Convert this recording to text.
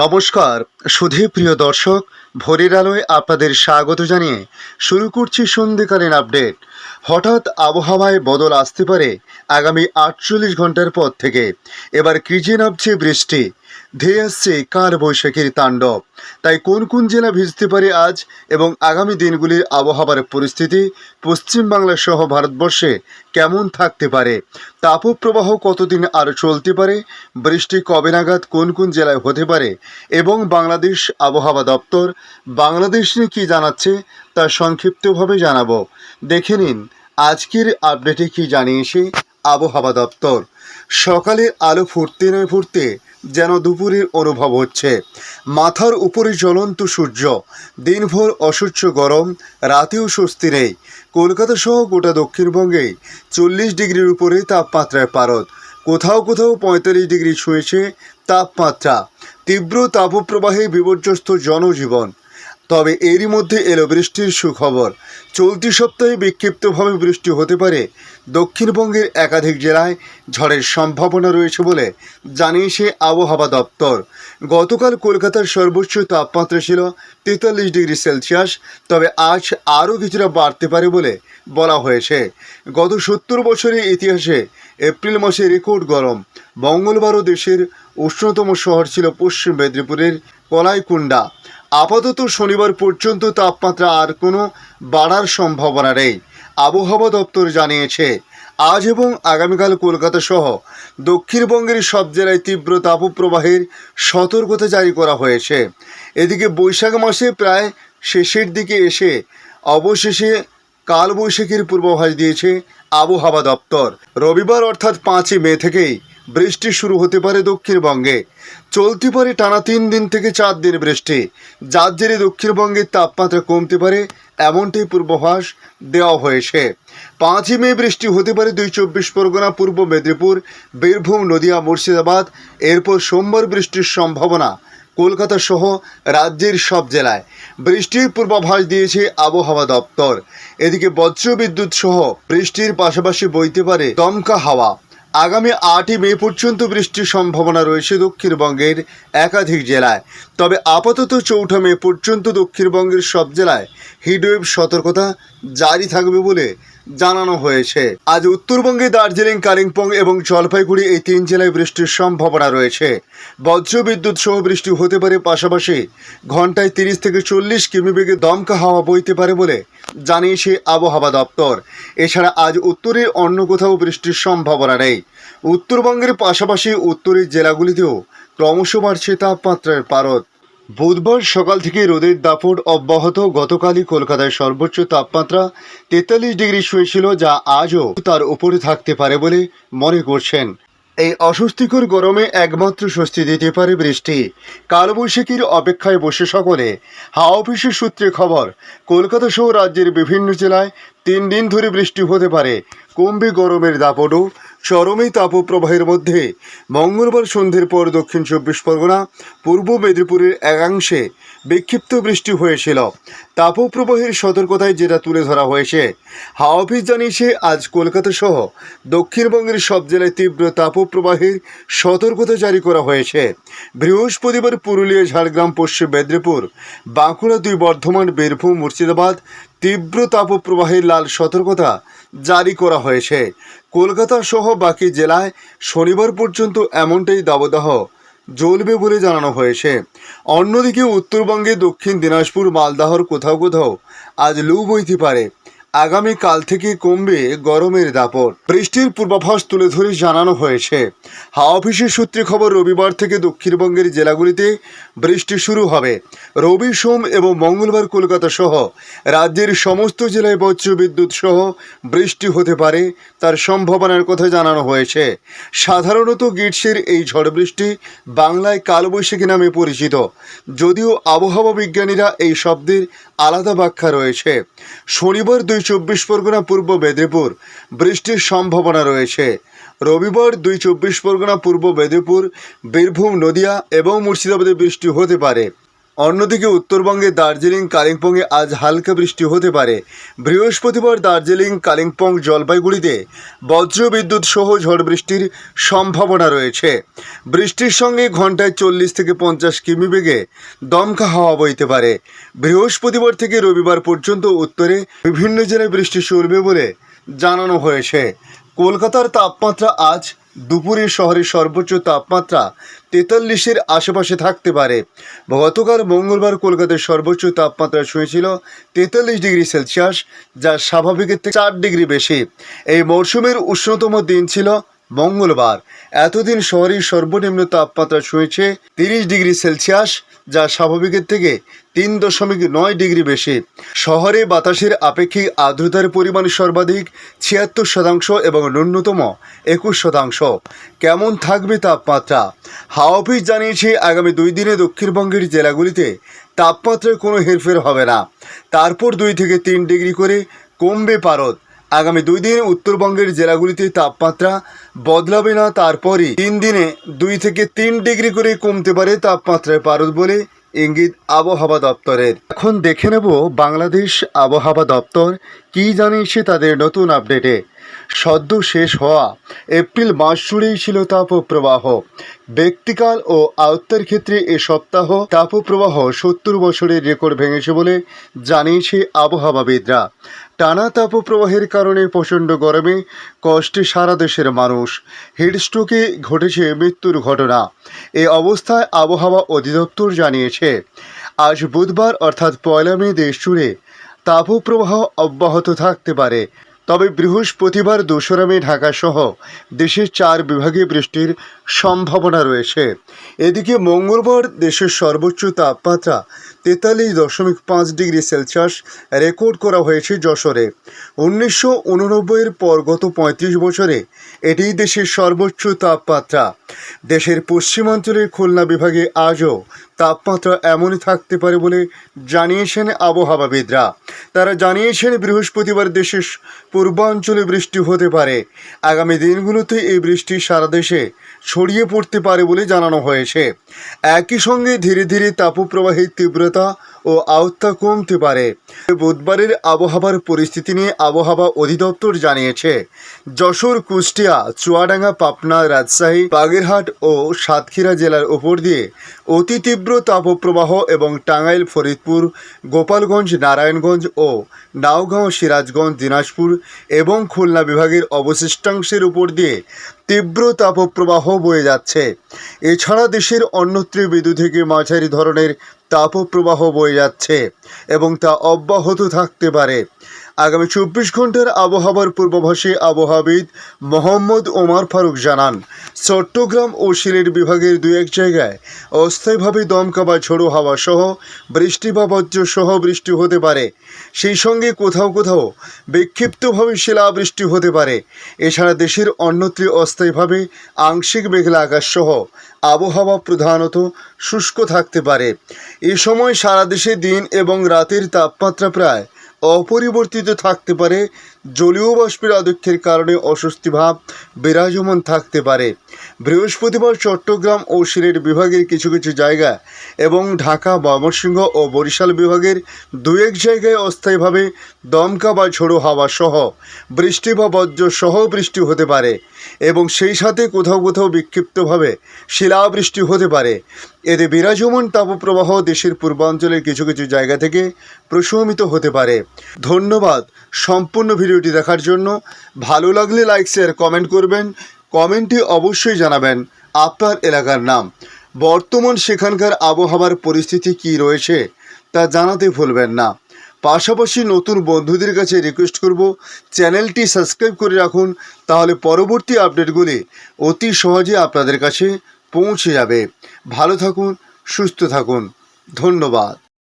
নমস্কার সুধী প্রিয় দর্শক, ভোরের আলোয় আপনাদের স্বাগত জানিয়ে শুরু করছি সন্ধ্যেকালীন আপডেট। হঠাৎ আবহাওয়ায় বদল আসতে পারে আগামী 48 ঘন্টার পর থেকে। এবার ক্রিজে নামছে বৃষ্টি, ধেয়ে আসছে কালবৈশাখীর তাণ্ডব। তাই কোন কোন জেলা ভিজতে পারে আজ এবং আগামী দিনগুলির আবহাওয়ার পরিস্থিতি পশ্চিমবাংলা সহ ভারতবর্ষে কেমন থাকতে পারে, তাপপ্রবাহ কতদিন আরও চলতে পারে, বৃষ্টি কবে নাগাদ কোন কোন জেলায় হতে পারে এবং বাংলাদেশ আবহাওয়া দপ্তর বাংলাদেশ নিয়ে কী জানাচ্ছে তা সংক্ষিপ্তভাবে জানাবো। দেখে নিন আজকের আপডেটে কী জানিয়েছে আবহাওয়া দপ্তর। সকালে আলো ফুটতে না ফুটতে যেন দুপুরের অনুভব হচ্ছে। মাথার উপরে জ্বলন্ত সূর্য, দিনভর অসহ্য গরম, রাতেও স্বস্তি নেই। কলকাতা সহ গোটা দক্ষিণবঙ্গে 40 ডিগ্রির উপরে তাপমাত্রায় পারদ, কোথাও কোথাও 45 ডিগ্রি ছুঁয়েছে তাপমাত্রা। তীব্র তাপপ্রবাহে বিপর্যস্ত জনজীবন। তবে এরই মধ্যে এলো বৃষ্টির সুখবর। চলতি সপ্তাহে বিক্ষিপ্তভাবে বৃষ্টি হতে পারে দক্ষিণবঙ্গের একাধিক জেলায়। ঝড়ের সম্ভাবনা রয়েছে বলে জানিয়েছে আবহাওয়া দপ্তর। গতকাল কলকাতার সর্বোচ্চ তাপমাত্রা ছিল 43 ডিগ্রি সেলসিয়াস, তবে আজ আরও কিছুটা বাড়তে পারে বলে বলা হয়েছে। গত 70 বছরের ইতিহাসে এপ্রিল মাসে রেকর্ড গরম। মঙ্গলবারও দেশের উষ্ণতম শহর ছিল পশ্চিম মেদিনীপুরের কলাইকুণ্ডা। আপাতত শনিবার পর্যন্ত তাপমাত্রা আর কোনো বাড়ার সম্ভাবনা নেই। আবহাওয়া দপ্তর জানিয়েছে আজ এবং আগামীকাল কলকাতা সহ দক্ষিণবঙ্গের সব জেলায় তীব্র তাপপ্রবাহের সতর্কতা জারি করা হয়েছে। এদিকে বৈশাখ মাসে প্রায় শেষের দিকে এসে অবশেষে কালবৈশাখীর পূর্বাভাস দিয়েছে আবহাওয়া দপ্তর। রবিবার অর্থাৎ 5 মে থেকেই বৃষ্টি শুরু হতে পারে দক্ষিণবঙ্গে। চলতে পারে টানা 3 দিন থেকে 4 দিন বৃষ্টি, যার জেরে দক্ষিণবঙ্গের তাপমাত্রা কমতে পারে এমনটাই পূর্বাভাস দেওয়া হয়েছে। 5 মে বৃষ্টি হতে পারে 24 পরগনা, পূর্ব মেদিনীপুর, বীরভূম, নদিয়া, মুর্শিদাবাদ। এরপর সোমবার বৃষ্টির সম্ভাবনা কলকাতা সহ রাজ্যের সব জেলায়। বৃষ্টির পূর্বাভাস দিয়েছে আবহাওয়া দপ্তর। এদিকে বজ্রবিদ্যুৎ সহ বৃষ্টির পাশাপাশি বইতে পারে দমকা হাওয়া। আগামী 8 মে পর্যন্ত বৃষ্টির সম্ভাবনা রয়েছে দক্ষিণবঙ্গের একাধিক জেলায়। তবে আপাতত 4 মে পর্যন্ত দক্ষিণবঙ্গের সব জেলায় হিটওয়েভ সতর্কতা জারি থাকবে বলে জানানো হয়েছে। আজ উত্তরবঙ্গে দার্জিলিং, কালিম্পং এবং জলপাইগুড়ি এই 3 জেলায় বৃষ্টির সম্ভাবনা রয়েছে। বজ্রবিদ্যুৎ সহ বৃষ্টি হতে পারে, পাশাপাশি ঘন্টায় 30 থেকে 40 কিমি বেগে দমকা হাওয়া বইতে পারে বলে জানিয়েছে আবহাওয়া দপ্তর। এছাড়া আজ উত্তরের অন্য কোথাও বৃষ্টির সম্ভাবনা নেই। উত্তরবঙ্গের পাশাপাশি উত্তরের জেলাগুলিতেও ক্রমশ বাড়ছে তাপমাত্রার পারদ। বুধবার সকাল থেকে রোদের দাপট অব্যাহত। গতকালই কলকাতায় সর্বোচ্চ তাপমাত্রা 43 ডিগ্রি ছুঁয়েছিল, যা আজও তার উপরে থাকতে পারে বলে মনে করছেন। এই অস্বস্তিকর গরমে একমাত্র স্বস্তি দিতে পারে বৃষ্টি। কালবৈশাখীর অপেক্ষায় বসে সকলে। হাওয়া অফিসের সূত্রে খবর, কলকাতা সহ রাজ্যের বিভিন্ন জেলায় 3 দিন ধরে বৃষ্টি হতে পারে। কমবে গরমের দাপটও। চরমে তাপপ্রবাহের মধ্যে মঙ্গলবার সন্ধ্যের পর দক্ষিণ 24 পরগনা, পূর্ব মেদিনীপুরের একাংশে বিক্ষিপ্ত বৃষ্টি হয়েছিল। তাপপ্রবাহের সতর্কতায় যেটা তুলে ধরা হয়েছে, হাওয়া অফিস জানিয়েছে আজ কলকাতা সহ দক্ষিণবঙ্গের সব জেলায় তীব্র তাপপ্রবাহের সতর্কতা জারি করা হয়েছে। বৃহস্পতিবার পুরুলিয়া, ঝাড়গ্রাম, পশ্চিম মেদিনীপুর, বাঁকুড়া, 2 বর্ধমান, বীরভূম, মুর্শিদাবাদ তীব্র তাপপ্রবাহের লাল সতর্কতা জারি করা হয়েছে। কলকাতা সহ বাকি জেলায় শনিবার পর্যন্ত এমনটাই দাবদাহ জ্বলবে বলে জানানো হয়েছে। অন্যদিকে উত্তরবঙ্গে দক্ষিণ দিনাজপুর, মালদহর কোথাও কোথাও আজ লু বইতে পারে। আগামীকাল থেকে কমবে গরমের দাপট। বৃষ্টির পূর্বাভাস তুলে ধরে জানানো হয়েছে। হাওয়া অফিসের সূত্রে খবর, রবিবার থেকে দক্ষিণবঙ্গের জেলাগুলিতে বৃষ্টি শুরু হবে। রবি, সোম এবং মঙ্গলবার কলকাতা সহ রাজ্যের সমস্ত জেলায় বজ্রবিদ্যুৎ সহ বৃষ্টি হতে পারে, তার সম্ভাবনার কথা জানানো হয়েছে। সাধারণত গ্রীষ্মের এই ঝড় বৃষ্টি বাংলায় কালবৈশাখী নামে পরিচিত, যদিও আবহাওয়া বিজ্ঞানীরা এই শব্দের আলাদা ব্যাখ্যা রয়েছে। শনিবার 24 পরগনা, পূর্ব মেদিনীপুর বৃষ্টির সম্ভাবনা রয়েছে। রবিবার 24 পরগনা, পূর্ব মেদিনীপুর, বীরভূম, নদিয়া এবং মুর্শিদাবাদে বৃষ্টি হতে পারে। অন্যদিকে উত্তরবঙ্গে দার্জিলিং কালিম্পংয়ে আজ হালকা বৃষ্টি হতে পারে। বৃহস্পতিবার দার্জিলিং কালিম্পং জলপাইগুড়িতে বজ্রবিদ্যুৎ সহ ঝড় বৃষ্টির সম্ভাবনা রয়েছে। বৃষ্টির সঙ্গে ঘন্টায় 40 থেকে 50 কিমি বেগে দমকা হাওয়া বইতে পারে। বৃহস্পতিবার থেকে রবিবার পর্যন্ত উত্তরে বিভিন্ন জেলায় বৃষ্টি চলবে বলে জানানো হয়েছে। কলকাতার তাপমাত্রা আজ দুপুরে শহরের সর্বোচ্চ তাপমাত্রা 43-এর আশেপাশে থাকতে পারে। গতকাল মঙ্গলবার কলকাতার সর্বোচ্চ তাপমাত্রা ছুঁয়েছিল 43 ডিগ্রি সেলসিয়াস, যা স্বাভাবিকের থেকে 4 ডিগ্রি বেশি। এই মরশুমের উষ্ণতম দিন ছিল মঙ্গলবার। এতদিন শহরের সর্বনিম্ন তাপমাত্রা ছুঁয়েছে 30 ডিগ্রি সেলসিয়াস, যা স্বাভাবিকের থেকে 3.9 ডিগ্রি বেশি। শহরে বাতাসের আপেক্ষিক আর্দ্রতার পরিমাণ সর্বাধিক 76% এবং ন্যূনতম 21%। কেমন থাকবে তাপমাত্রা? হাওয়া অফিস জানিয়েছে আগামী 2 দিনে দক্ষিণবঙ্গের জেলাগুলিতে তাপমাত্রায় কোনো হেরফের হবে না। তারপর 2 থেকে 3 ডিগ্রি করে কমবে পারদ। আগামী 2 দিন উত্তরবঙ্গের জেলাগুলিতে তাপমাত্রা বদলাবে না। তারপরই 3 দিনে 2 থেকে 3 ডিগ্রি করে কমতে পারে তাপমাত্রায় পারদ বলে ইঙ্গিত আবহাওয়া দপ্তরের। এখন দেখে নেব বাংলাদেশ আবহাওয়া দপ্তর কী জানিয়েছে তাদের নতুন আপডেটে। সদ্য শেষ হওয়া এপ্রিল মাস জুড়েই ছিল তাপপ্রবাহ। ব্যক্তিকাল ও আয়ত্তের ক্ষেত্রে এ সপ্তাহ তাপপ্রবাহ 70 বছরের রেকর্ড ভেঙেছে বলে জানিয়েছে আবহাওয়াবিদরা। টানা তাপপ্রবাহের কারণে প্রচণ্ড গরমে কষ্টে সারা দেশের মানুষ। হিটস্ট্রোকে ঘটেছে মৃত্যুর ঘটনা। এই অবস্থায় আবহাওয়া অধিদপ্তর জানিয়েছে আজ বুধবার অর্থাৎ 1 মে দেশ জুড়ে তাপপ্রবাহ অব্যাহত থাকতে পারে। তবে বৃহস্পতিবার 2 মে ঢাকাসহ দেশের 4 বিভাগে বৃষ্টির সম্ভাবনা রয়েছে। এদিকে মঙ্গলবার দেশের সর্বোচ্চ তাপমাত্রা 43.5 ডিগ্রি সেলসিয়াস রেকর্ড করা হয়েছে যশোরে। 1989-এর পর গত 35 বছরে এটিই দেশের সর্বোচ্চ তাপমাত্রা। দেশের পশ্চিমাঞ্চলের খুলনা বিভাগে আজও তাপমাত্রা এমনই থাকতে পারে বলে জানিয়েছেন আবহাওয়াবিদরা। তারা জানিয়েছেন বৃহস্পতিবার দেশের পূর্বাঞ্চলে বৃষ্টি হতে পারে। আগামী দিনগুলোতে এই বৃষ্টি সারা দেশে ছড়িয়ে পড়তে পারে বলে জানানো হয়েছে। একই সঙ্গে ধীরে ধীরে তাপপ্রবাহের তীব্রতা ও আওতা কমতে পারে। বুধবারের আবহাওয়ার পরিস্থিতি নিয়ে আবহাওয়া অধিদপ্তর জানিয়েছে যশোর, কুষ্টিয়া, চুয়াডাঙ্গা, পাবনা, রাজশাহী, বাগেরহাট ও সাতক্ষীরা জেলার ওপর দিয়ে অতি তীব্র তাপপ্রবাহ এবং টাঙ্গাইল, ফরিদপুর, গোপালগঞ্জ, নারায়ণগঞ্জ ও নওগাঁ, সিরাজগঞ্জ, দিনাজপুর এবং খুলনা বিভাগের অবশিষ্টাংশের উপর দিয়ে তীব্র তাপপ্রবাহ বয়ে যাচ্ছে। এছাড়া দেশের অন্যত্র মৃদু থেকে মাঝারি ধরনের তাপপ্রবাহ বয়ে যাচ্ছে এবং তা অব্যাহত থাকতে পারে। আগামী 24 ঘন্টার আবহাওয়ার পূর্বাভাসে আবহাওয়াবিদ মোহাম্মদ ওমর ফারুক জানান চট্টগ্রাম ও সিলেট বিভাগের 2-1 জায়গায় অস্থায়ীভাবে দমকা বা ঝোড়ো হাওয়া সহ বৃষ্টি বা বজ্র সহ বৃষ্টি হতে পারে। সেই সঙ্গে কোথাও কোথাও বিক্ষিপ্তভাবে শিলাবৃষ্টি হতে পারে। এছাড়া দেশের অন্যত্র অস্থায়ীভাবে আংশিক মেঘলা আকাশ সহ আবহাওয়া প্রধানত শুষ্ক থাকতে পারে। এ সময় সারা দেশে দিন এবং রাতের তাপমাত্রা প্রায় অপরিবর্তিত থাকতে পারে। জলীয় বাষ্পের আধিক্যের কারণে অস্বস্তি ভাব বিরাজমান থাকতে পারে। বৃহস্পতিবার চট্টগ্রাম ও সিলেট বিভাগের কিছু কিছু জায়গা এবং ঢাকা, ময়মনসিংহ ও বরিশাল বিভাগের 2-1 জায়গায় অস্থায়ীভাবে দমকা বা ঝোড়ো হাওয়া সহ বৃষ্টি বা বজ্র সহ বৃষ্টি হতে পারে এবং সেই সাথে কোথাও কোথাও বিক্ষিপ্তভাবে শিলাবৃষ্টি হতে পারে। এতে বিরাজমান তাপপ্রবাহ দেশের পূর্বাঞ্চলের কিছু কিছু জায়গা থেকে প্রশমিত হতে পারে। ধন্যবাদ সম্পূর্ণ ভিডিওটি দেখার জন্য। ভালো লাগলে লাইক, শেয়ার, কমেন্ট করবেন। কমেন্টে অবশ্যই জানাবেন আপনার এলাকার নাম। বর্তমান সেখানকার আবহাওয়ার পরিস্থিতি কী রয়েছে তা জানাতে ভুলবেন না। পাশাপাশি নতুন বন্ধুদের কাছে রিকোয়েস্ট করব চ্যানেলটি সাবস্ক্রাইব করে রাখুন, তাহলে পরবর্তী আপডেটগুলি অতি সহজে আপনাদের কাছে পৌঁছে যাবে। ভালো থাকুন, সুস্থ থাকুন। ধন্যবাদ।